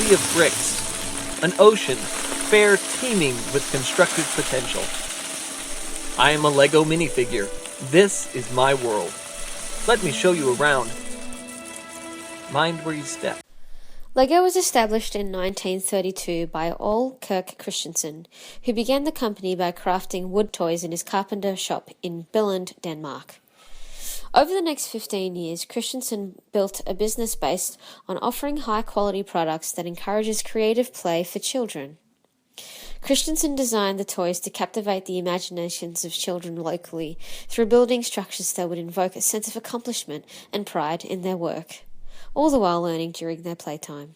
sea of bricks, an ocean fair teeming with constructive potential. I am a Lego minifigure. This is my world. Let me show you around. Mind where you step. Lego was established in 1932 by Ole Kirk Christensen, who began the company by crafting wood toys in his carpenter shop in Billund, Denmark. Over the next 15 years, Christensen built a business based on offering high-quality products that encourages creative play for children. Christensen designed the toys to captivate the imaginations of children locally through building structures that would invoke a sense of accomplishment and pride in their work, all the while learning during their playtime.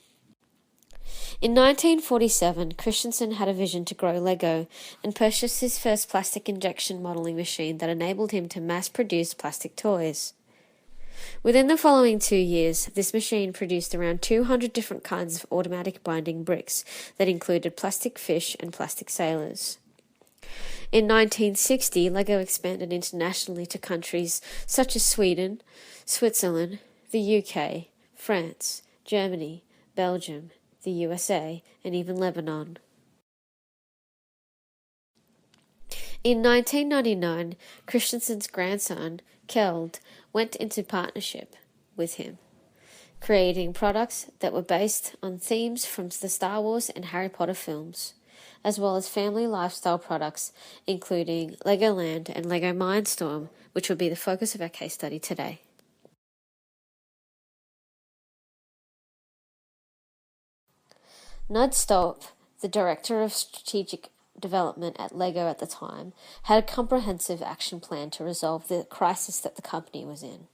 In 1947, Christensen had a vision to grow Lego and purchased his first plastic injection modelling machine that enabled him to mass-produce plastic toys. Within the following 2 years, this machine produced around 200 different kinds of automatic binding bricks that included plastic fish and plastic sailors. In 1960, Lego expanded internationally to countries such as Sweden, Switzerland, the UK, France, Germany, Belgium, the USA, and even Lebanon. In 1999, Christensen's grandson, Kjeld, went into partnership with him, creating products that were based on themes from the Star Wars and Harry Potter films, as well as family lifestyle products including Legoland and Lego Mindstorm, which will be the focus of our case study today. Nud Stolp, the Director of Strategic Development at Lego at the time, had a comprehensive action plan to resolve the crisis that the company was in.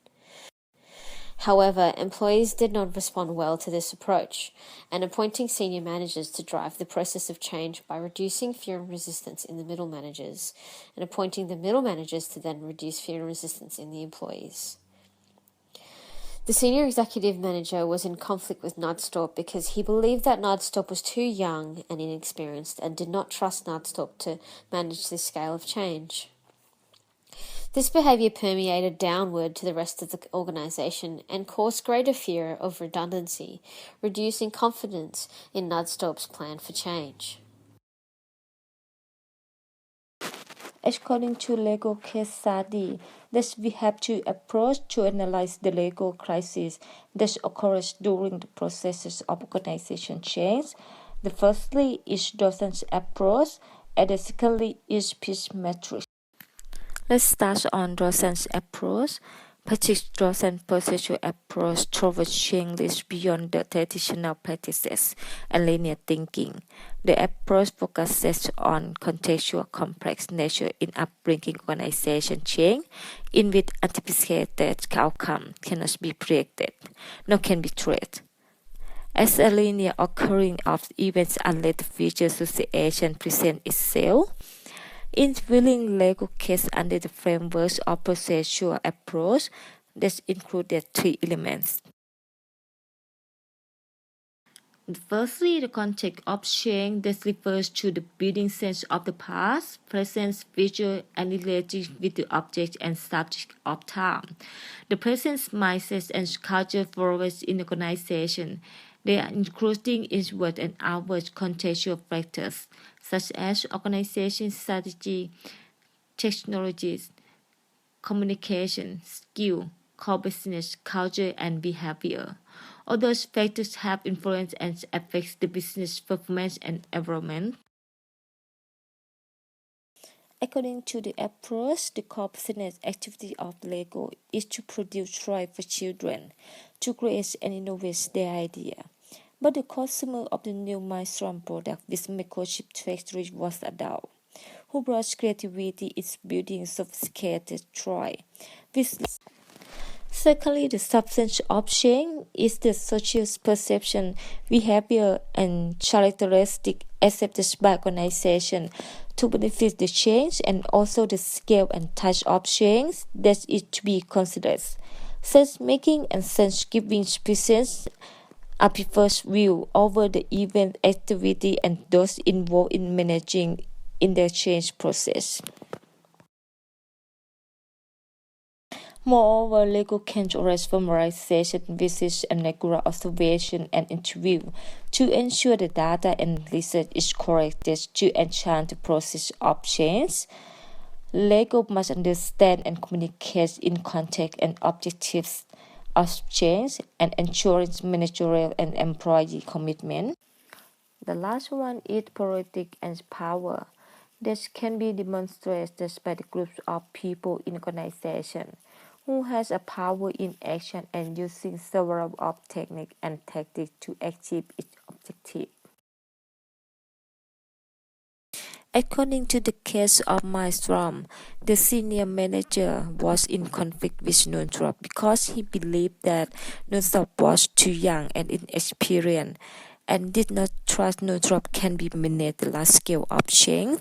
However, employees did not respond well to this approach, and appointing senior managers to drive the process of change by reducing fear and resistance in the middle managers, and appointing the middle managers to then reduce fear and resistance in the employees. The senior executive manager was in conflict with Nudstorp because he believed that Nudstorp was too young and inexperienced and did not trust Nudstorp to manage this scale of change. This behaviour permeated downward to the rest of the organisation and caused greater fear of redundancy, reducing confidence in Nudstorp's plan for change. According to Lego case study, that we have two approaches to analyze the Lego crisis that occurs during the processes of organization change. The firstly is docent approach, and the secondly is peace matrix. Let's start on docent approach. Practice docent processual approach towards change is beyond the traditional practices and linear thinking. The approach focuses on contextual complex nature in upbringing organization change, in which anticipated outcome cannot be predicted, nor can be traced. As a linear occurring of events unless the future situation presents itself, in willing Lego case under the framework of processual approach that included three elements. Firstly, the context of change that refers to the building sense of the past, present, future, and relating with the object and subject of time. The present mindset and culture forwards in the organization. They are including inward and outward contextual factors, such as organization strategy, technologies, communication, skill, core business, culture, and behavior. All those factors have influence and affect the business performance and environment. According to the approach, the core business activity of Lego is to produce toys for children, to create and innovate their idea. But the customer of the new Mindstorm product with microchip factory was adult, who brought creativity in building sophisticated toys. Secondly, the substance of change is the social perception, behavior, and characteristic accepted by organization to benefit the change, and also the scale and type of change that is to be considered. Sense-making and sense-giving presents a preferred view over the event activity and those involved in managing in the change process. Moreover, LEGO can arrange familiarization visits and regular observation and interview to ensure the data and research is corrected to enhance the process of change. LEGO must understand and communicate in context and objectives of change and ensuring managerial and employee commitment. The last one is politics and power. This can be demonstrated by the groups of people in organization who has a power in action and using several of techniques and tactics to achieve its objective. According to the case of Maelstrom, the senior manager was in conflict with Northrop because he believed that Northrop was too young and inexperienced and did not trust Northrop can be manage the large scale of change,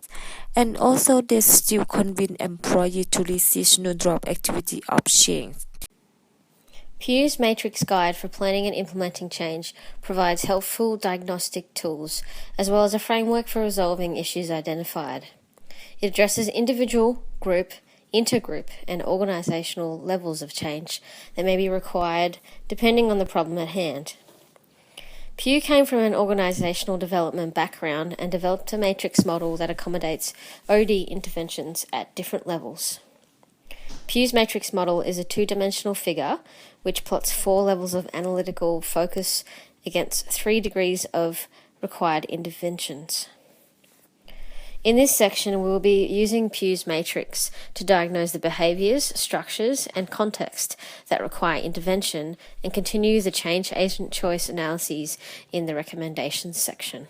and also they still convince employees to resist Northrop activity of change. Pew's Matrix Guide for Planning and Implementing Change provides helpful diagnostic tools, as well as a framework for resolving issues identified. It addresses individual, group, intergroup, and organisational levels of change that may be required depending on the problem at hand. Pew came from an organisational development background and developed a matrix model that accommodates OD interventions at different levels. Pew's matrix model is a two-dimensional figure which plots 4 levels of analytical focus against 3 degrees of required interventions. In this section, we will be using Pew's matrix to diagnose the behaviours, structures, and context that require intervention and continue the change agent choice analyses in the recommendations section.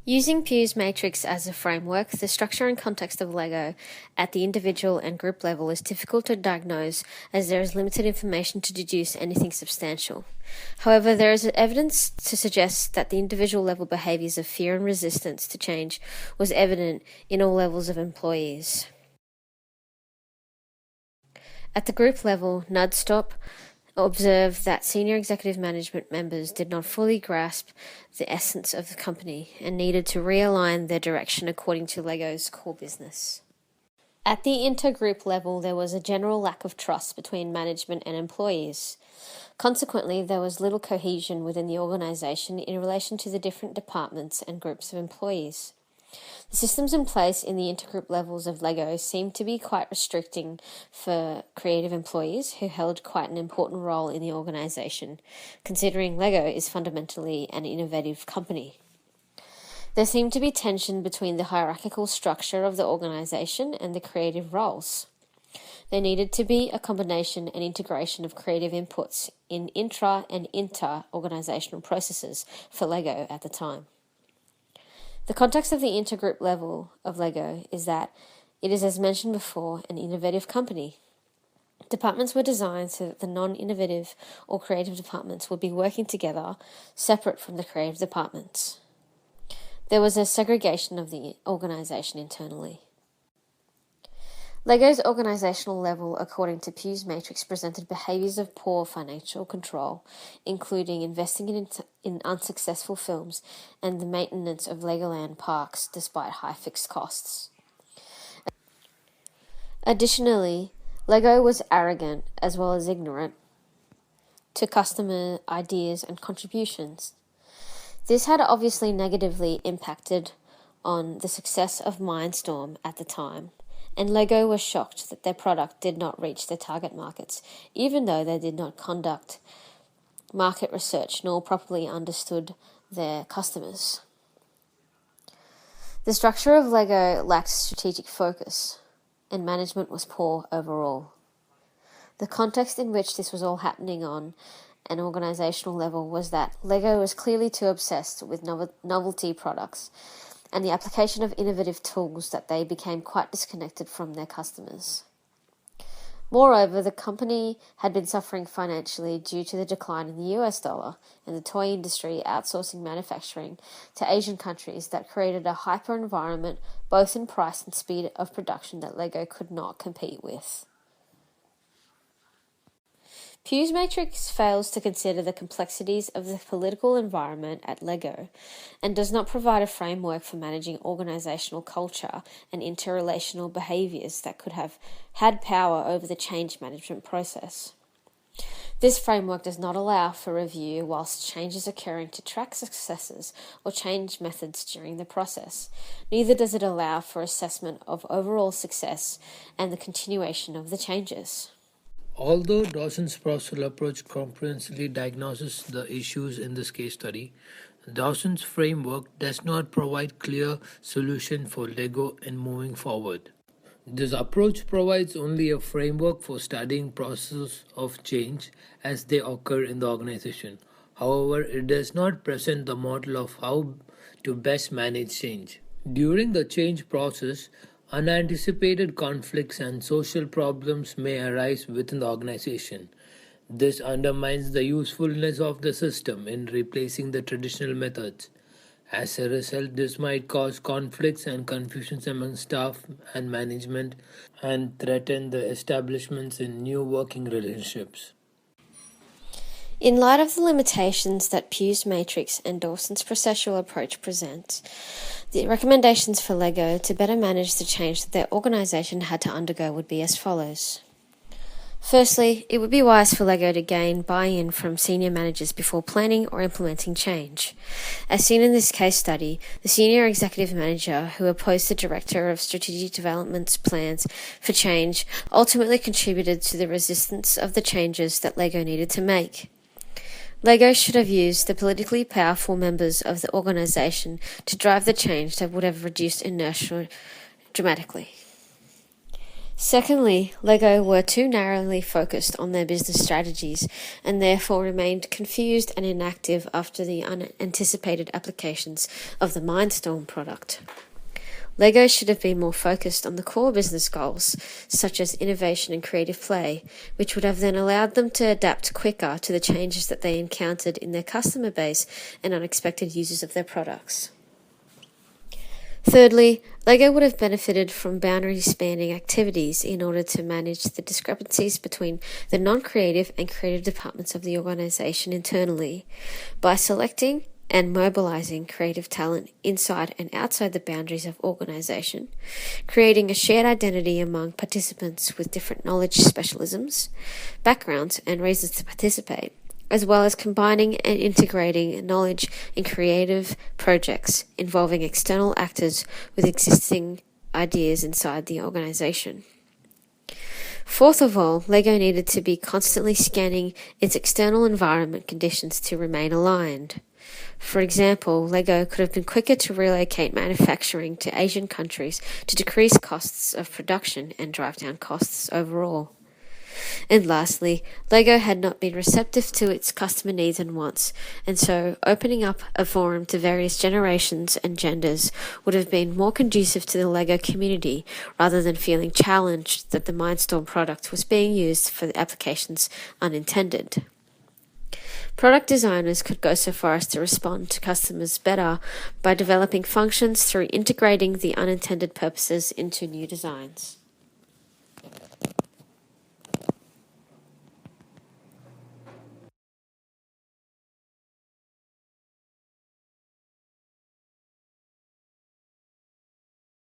Using Pew's matrix as a framework, the structure and context of LEGO at the individual and group level is difficult to diagnose as there is limited information to deduce anything substantial. However, there is evidence to suggest that the individual level behaviours of fear and resistance to change was evident in all levels of employees. At the group level, Nudstop observed that senior executive management members did not fully grasp the essence of the company and needed to realign their direction according to LEGO's core business. At the intergroup level, there was a general lack of trust between management and employees. Consequently, there was little cohesion within the organisation in relation to the different departments and groups of employees. The systems in place in the intergroup levels of LEGO seemed to be quite restricting for creative employees who held quite an important role in the organisation, considering LEGO is fundamentally an innovative company. There seemed to be tension between the hierarchical structure of the organisation and the creative roles. There needed to be a combination and integration of creative inputs in intra- and inter-organisational processes for LEGO at the time. The context of the intergroup level of LEGO is that it is, as mentioned before, an innovative company. Departments were designed so that the non-innovative or creative departments would be working together, separate from the creative departments. There was a segregation of the organisation internally. LEGO's organisational level, according to Pew's matrix, presented behaviours of poor financial control, including investing in unsuccessful films and the maintenance of Legoland parks despite high fixed costs. Additionally, LEGO was arrogant as well as ignorant to customer ideas and contributions. This had obviously negatively impacted on the success of Mindstorm at the time, and LEGO was shocked that their product did not reach their target markets, even though they did not conduct market research nor properly understood their customers. The structure of LEGO lacked strategic focus, and management was poor overall. The context in which this was all happening on an organisational level was that LEGO was clearly too obsessed with novelty products and the application of innovative tools that they became quite disconnected from their customers. Moreover, the company had been suffering financially due to the decline in the US dollar and the toy industry outsourcing manufacturing to Asian countries that created a hyper environment both in price and speed of production that LEGO could not compete with. Pew's matrix fails to consider the complexities of the political environment at LEGO and does not provide a framework for managing organizational culture and interrelational behaviors that could have had power over the change management process. This framework does not allow for review whilst change is occurring to track successes or change methods during the process. Neither does it allow for assessment of overall success and the continuation of the changes. Although Dawson's processual approach comprehensively diagnoses the issues in this case study, Dawson's framework does not provide clear solution for LEGO in moving forward. This approach provides only a framework for studying processes of change as they occur in the organization. However, it does not present the model of how to best manage change. During the change process, unanticipated conflicts and social problems may arise within the organization. This undermines the usefulness of the system in replacing the traditional methods. As a result, this might cause conflicts and confusions among staff and management and threaten the establishments in new working relationships. In light of the limitations that Pew's matrix and Dawson's processual approach present, the recommendations for LEGO to better manage the change that their organisation had to undergo would be as follows. Firstly, it would be wise for LEGO to gain buy-in from senior managers before planning or implementing change. As seen in this case study, the senior executive manager who opposed the director of strategic development's plans for change ultimately contributed to the resistance of the changes that LEGO needed to make. LEGO should have used the politically powerful members of the organisation to drive the change that would have reduced inertia dramatically. Secondly, LEGO were too narrowly focused on their business strategies and therefore remained confused and inactive after the unanticipated applications of the Mindstorm product. LEGO should have been more focused on the core business goals, such as innovation and creative play, which would have then allowed them to adapt quicker to the changes that they encountered in their customer base and unexpected users of their products. Thirdly, LEGO would have benefited from boundary-spanning activities in order to manage the discrepancies between the non-creative and creative departments of the organisation internally. By selecting and mobilising creative talent inside and outside the boundaries of organisation, creating a shared identity among participants with different knowledge specialisms, backgrounds and reasons to participate, as well as combining and integrating knowledge in creative projects involving external actors with existing ideas inside the organisation. Fourth of all, LEGO needed to be constantly scanning its external environment conditions to remain aligned. For example, LEGO could have been quicker to relocate manufacturing to Asian countries to decrease costs of production and drive down costs overall. And lastly, LEGO had not been receptive to its customer needs and wants, and so opening up a forum to various generations and genders would have been more conducive to the LEGO community rather than feeling challenged that the Mindstorm product was being used for the applications unintended. Product designers could go so far as to respond to customers better by developing functions through integrating the unintended purposes into new designs.